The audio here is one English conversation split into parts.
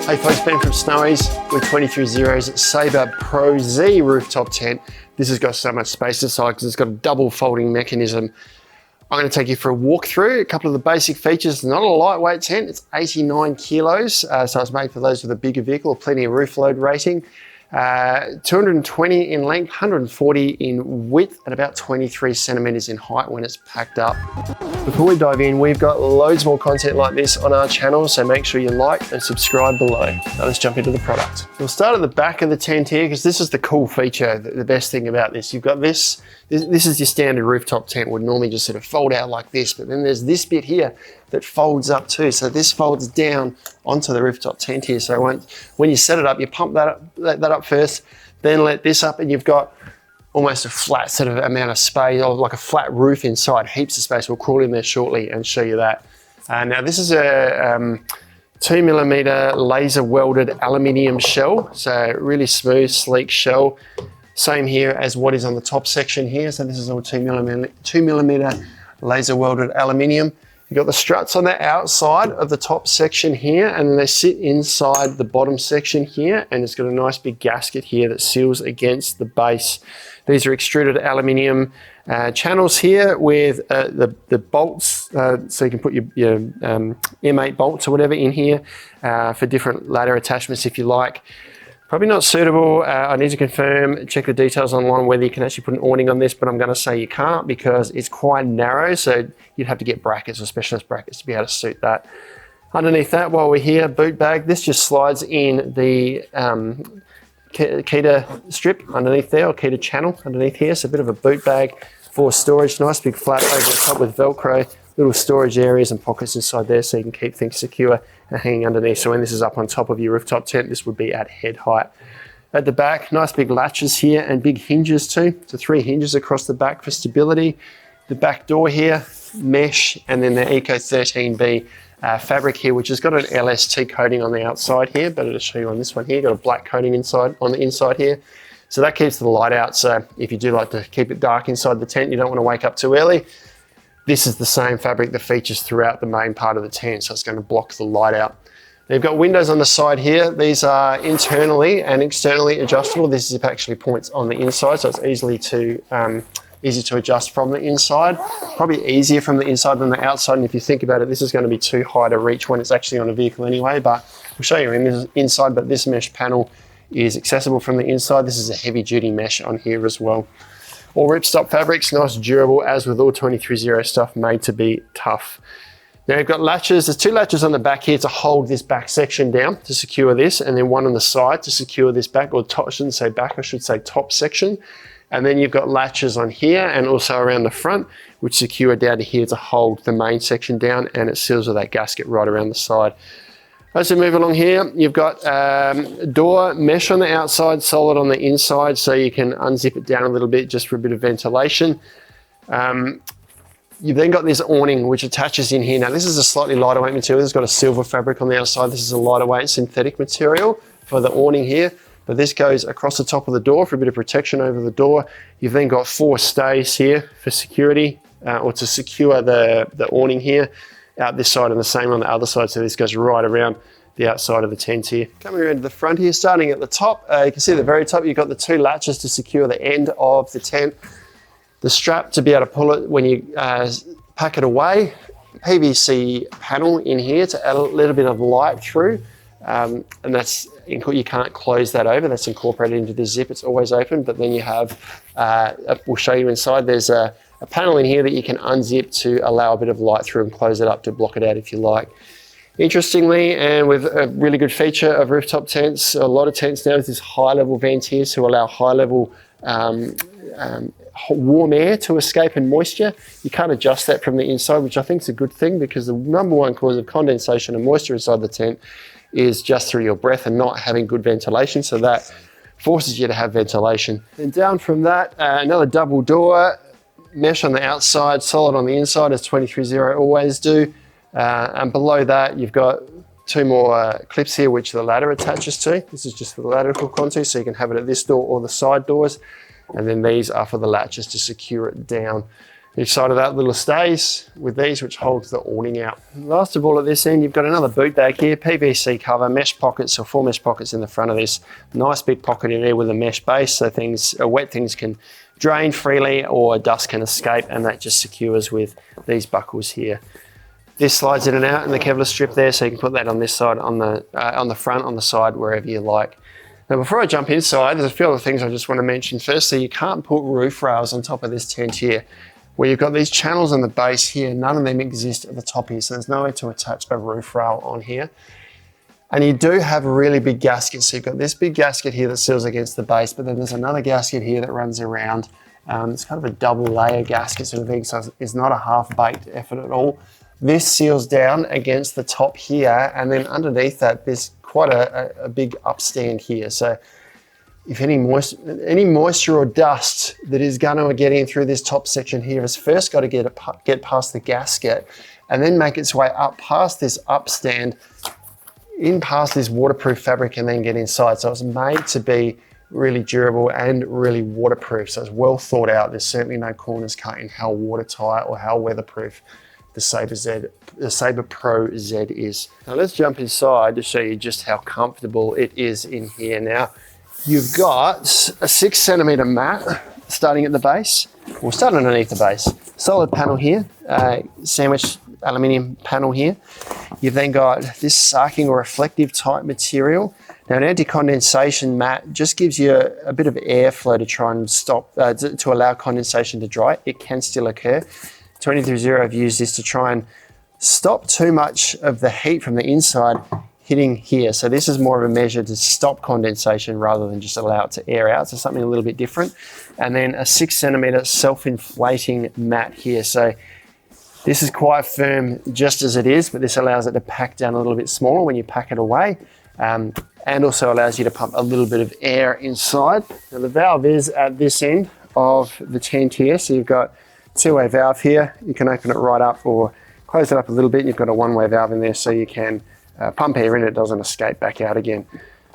Hey folks, Ben from Snowy's with 23Zero's Saber Pro Z rooftop tent. This has got so much space inside because it's got a double folding mechanism. I'm going to take you for a walkthrough, a couple of the basic features. It's not a lightweight tent, it's 89 kilos, so it's made for those with a bigger vehicle, plenty of roof load rating. 220 in length, 140 in width, and about 23 centimeters in height when it's packed up. Before we dive in, we've got loads more content like this on our channel, so make sure you like and subscribe below. Now let's jump into the product. We'll start at the back of the tent here, because this is the cool feature, the best thing about this. You've got this is your standard rooftop tent, would normally just sort of fold out like this, but then there's this bit here that folds up too. So this folds down onto the rooftop tent here. So when you set it up, you pump that up first, then let this up, and you've got almost a flat sort of amount of space, or like a flat roof inside, heaps of space. We'll crawl in there shortly and show you that. Now this is a 2mm laser welded aluminium shell. So really smooth, sleek shell. Same here as what is on the top section here. So this is all 2mm laser welded aluminium. You've got the struts on the outside of the top section here, and then they sit inside the bottom section here, and it's got a nice big gasket here that seals against the base. These are extruded aluminium channels here with the bolts, so you can put your M8 bolts or whatever in here for different ladder attachments if you like. Probably not suitable. I need to confirm, check the details online whether you can actually put an awning on this, but I'm going to say you can't because it's quite narrow, so you'd have to get brackets or specialist brackets to be able to suit that. Underneath that, while we're here, boot bag. This just slides in the Keter strip underneath there, or Keter channel underneath here. So a bit of a boot bag for storage. Nice big flap over the top with Velcro. Little storage areas and pockets inside there so you can keep things secure and hanging underneath. So when this is up on top of your rooftop tent, this would be at head height. At the back, nice big latches here and big hinges too. So 3 hinges across the back for stability. The back door here, mesh, and then the Eco 13B fabric here, which has got an LST coating on the outside here, but I'll show you on this one here. Got a black coating on the inside here. So that keeps the light out. So if you do like to keep it dark inside the tent, you don't want to wake up too early, this is the same fabric that features throughout the main part of the tent, so it's going to block the light out. You've got windows on the side here. These are internally and externally adjustable. This zip actually points on the inside, so it's easy to adjust from the inside. Probably easier from the inside than the outside, and if you think about it, this is going to be too high to reach when it's actually on a vehicle anyway, but we'll show you in the inside, but this mesh panel is accessible from the inside. This is a heavy duty mesh on here as well. All ripstop fabrics, nice durable, as with all 23Zero stuff, made to be tough. Now you've got latches. There's 2 latches on the back here to hold this back section down to secure this, and then one on the side to secure this back, or top, I shouldn't say back, I should say top section. And then you've got latches on here and also around the front, which secure down to here to hold the main section down, and it seals with that gasket right around the side. As we move along here, you've got door mesh on the outside, solid on the inside, so you can unzip it down a little bit just for a bit of ventilation. You've then got this awning which attaches in here. Now this is a slightly lighter weight material. It's got a silver fabric on the outside. This is a lighter weight synthetic material for the awning here, but this goes across the top of the door for a bit of protection over the door. You've then got 4 stays here for security, or to secure the awning here out this side, and the same on the other side, so this goes right around the outside of the tent here. Coming around to the front here, starting at the top, you can see at the very top you've got the 2 latches to secure the end of the tent. The strap to be able to pull it when you pack it away. PVC panel in here to add a little bit of light through, and that's, you can't close that over, that's incorporated into the zip, it's always open, but then you have, we'll show you inside, there's a panel in here that you can unzip to allow a bit of light through and close it up to block it out if you like. Interestingly, and with a really good feature of rooftop tents, a lot of tents now, is this high-level vent here to allow high-level warm air to escape and moisture. You can't adjust that from the inside, which I think is a good thing, because the #1 cause of condensation and moisture inside the tent is just through your breath and not having good ventilation, so that forces you to have ventilation. And down from that, another double door, mesh on the outside, solid on the inside, as 23Zero always do. And below that, you've got 2 more clips here, which the ladder attaches to. This is just for the ladder to hook onto, so you can have it at this door or the side doors. And then these are for the latches to secure it down. Each side of that little stays with these, which holds the awning out. Last of all, at this end, you've got another boot bag here, PVC cover, mesh pockets or 4 mesh pockets in the front of this. Nice big pocket in there with a mesh base, so wet things can drain freely or dust can escape, and that just secures with these buckles here. This slides in and out in the Kevlar strip there, so you can put that on this side, on the front, on the side, wherever you like. Now, before I jump inside, there's a few other things I just want to mention. Firstly, you can't put roof rails on top of this tent here. Where you've got these channels on the base here, none of them exist at the top here, so there's no way to attach a roof rail on here. And you do have a really big gasket, so you've got this big gasket here that seals against the base, but then there's another gasket here that runs around. It's kind of a double layer gasket sort of thing, so it's not a half-baked effort at all. This seals down against the top here, and then underneath that, there's quite a big upstand here. So if any moisture or dust that is going to get in through this top section here has first got to get past the gasket and then make its way up past this upstand, in past this waterproof fabric, and then get inside. So it's made to be really durable and really waterproof. So it's well thought out. There's certainly no corners cut in how watertight or how weatherproof the Saber Pro Z is. Now let's jump inside to show you just how comfortable it is in here. Now, you've got a 6 centimeter mat starting at the base. We'll start underneath the base. Solid panel here, sandwiched aluminium panel here. You've then got this sarking or reflective type material. Now, an anti-condensation mat just gives you a bit of airflow to try and stop, to allow condensation to dry. It can still occur. 23Zero have used this to try and stop too much of the heat from the inside hitting here. So this is more of a measure to stop condensation rather than just allow it to air out. So something a little bit different. And then a 6 centimeter self-inflating mat here. So this is quite firm just as it is, but this allows it to pack down a little bit smaller when you pack it away. And also allows you to pump a little bit of air inside. Now the valve is at this end of the tent here. So you've got a 2-way valve here. You can open it right up or close it up a little bit. You've got a 1-way valve in there so you can pump air in, it doesn't escape back out again.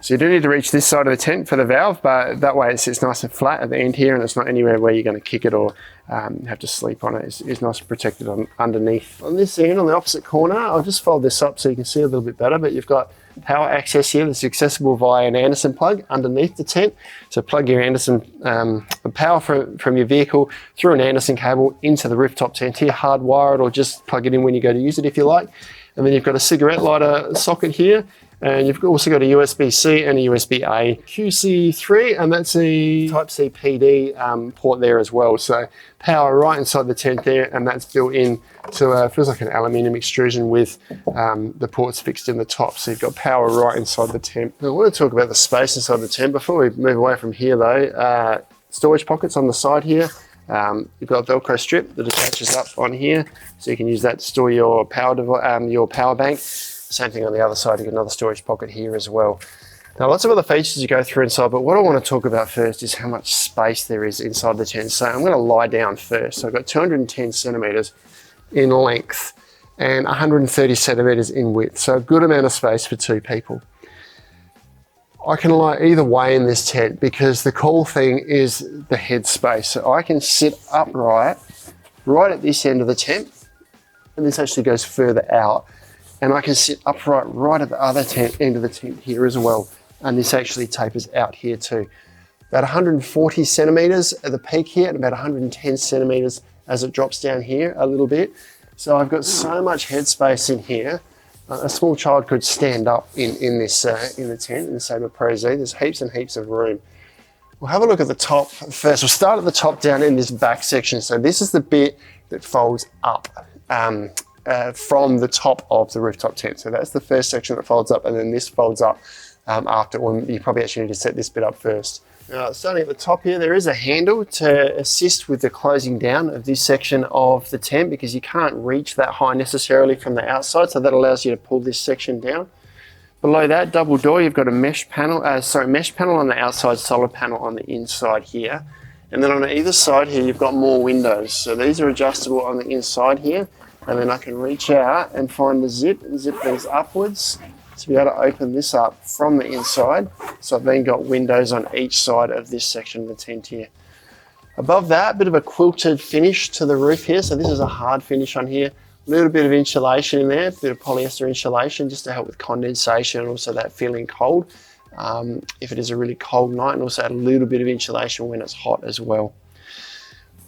So you do need to reach this side of the tent for the valve, but that way it sits nice and flat at the end here, and it's not anywhere where you're going to kick it or have to sleep on it. It's nice and protected underneath. On this end, on the opposite corner, I'll just fold this up so you can see a little bit better, but you've got power access here that's accessible via an Anderson plug underneath the tent. So plug your Anderson power from your vehicle through an Anderson cable into the rooftop tent here, hardwired, or just plug it in when you go to use it if you like. And then you've got a cigarette lighter socket here, and you've also got a USB-C and a USB-A QC3, and that's a Type-C PD port there as well. So power right inside the tent there, and that's built in to feels like an aluminium extrusion with the ports fixed in the top. So you've got power right inside the tent. Now, I want to talk about the space inside the tent. Before we move away from here though, storage pockets on the side here. You've got a Velcro strip that attaches up on here, so you can use that to store your power bank. Same thing on the other side, you've got another storage pocket here as well. Now, lots of other features you go through inside, but what I want to talk about first is how much space there is inside the tent. So I'm going to lie down first. So I've got 210 centimeters in length and 130 centimeters in width. So a good amount of space for 2 people. I can lie either way in this tent because the cool thing is the head space. So I can sit upright right at this end of the tent, and this actually goes further out. And I can sit upright right at the other end of the tent here as well. And this actually tapers out here too. About 140 centimeters at the peak here, and about 110 centimeters as it drops down here a little bit. So I've got so much headspace in here. A small child could stand up in the tent, in the Saber Pro Z. There's heaps and heaps of room. We'll have a look at the top first. We'll start at the top down in this back section. So this is the bit that folds up from the top of the rooftop tent. So that's the first section that folds up, and then this folds up after, or you probably actually need to set this bit up first. Now, starting at the top here, there is a handle to assist with the closing down of this section of the tent because you can't reach that high necessarily from the outside, so that allows you to pull this section down. Below that double door, you've got a mesh panel on the outside, solid panel on the inside here. And then on either side here, you've got more windows. So these are adjustable on the inside here, and then I can reach out and find the zip and zip these upwards to be able to open this up from the inside. So I've then got windows on each side of this section of the tent here. Above that, a bit of a quilted finish to the roof here. So this is a hard finish on here. A little bit of insulation in there, a bit of polyester insulation just to help with condensation and also that feeling cold if it is a really cold night, and also add a little bit of insulation when it's hot as well.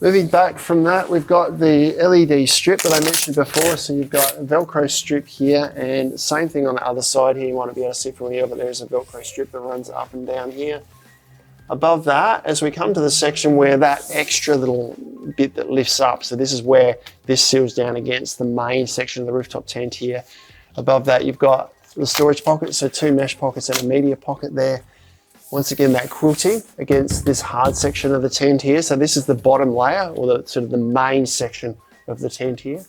Moving back from that, we've got the LED strip that I mentioned before. So you've got a Velcro strip here, and same thing on the other side here. You want to be able to see from here, but there's a Velcro strip that runs up and down here. Above that, as we come to the section where that extra little bit that lifts up, so this is where this seals down against the main section of the rooftop tent here. Above that, you've got the storage pocket, so 2 mesh pockets and a media pocket there. Once again, that quilting against this hard section of the tent here. So this is the bottom layer, or the sort of the main section of the tent here.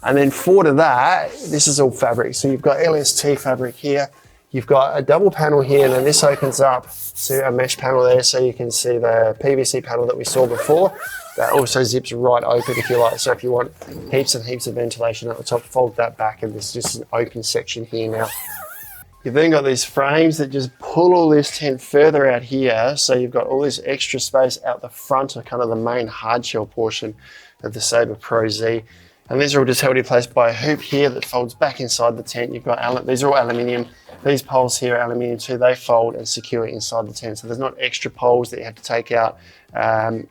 And then forward of that, this is all fabric. So you've got LST fabric here. You've got a double panel here, and then this opens up to a mesh panel there, so you can see the PVC panel that we saw before. That also zips right open if you like. So if you want heaps and heaps of ventilation at the top, fold that back, and there's just an open section here now. You've then got these frames that just pull all this tent further out here. So you've got all this extra space out the front of kind of the main hard shell portion of the Saber Pro Z. And these are all just held in place by a hoop here that folds back inside the tent. You've got, these are all aluminium. These poles here are aluminium too. They fold and secure inside the tent. So there's not extra poles that you have to take out and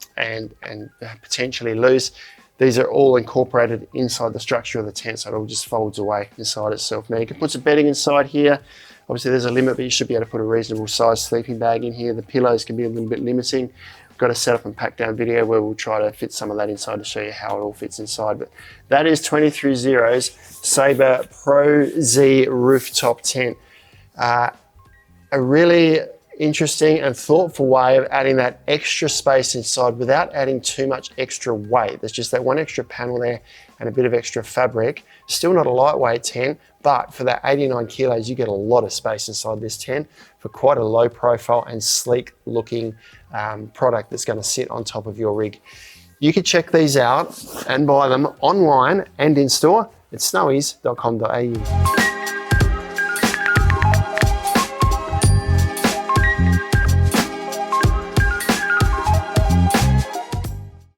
potentially lose. These are all incorporated inside the structure of the tent, so it all just folds away inside itself. Now you can put some bedding inside here. Obviously there's a limit, but you should be able to put a reasonable size sleeping bag in here. The pillows can be a little bit limiting. We've got a set up and pack down video where we'll try to fit some of that inside to show you how it all fits inside. But that is 23Zero's Saber Pro Z rooftop tent. A really interesting and thoughtful way of adding that extra space inside without adding too much extra weight. There's just that one extra panel there and a bit of extra fabric. Still not a lightweight tent, but for that 89 kilos, you get a lot of space inside this tent for quite a low profile and sleek looking product that's going to sit on top of your rig. You can check these out and buy them online and in store at snowies.com.au.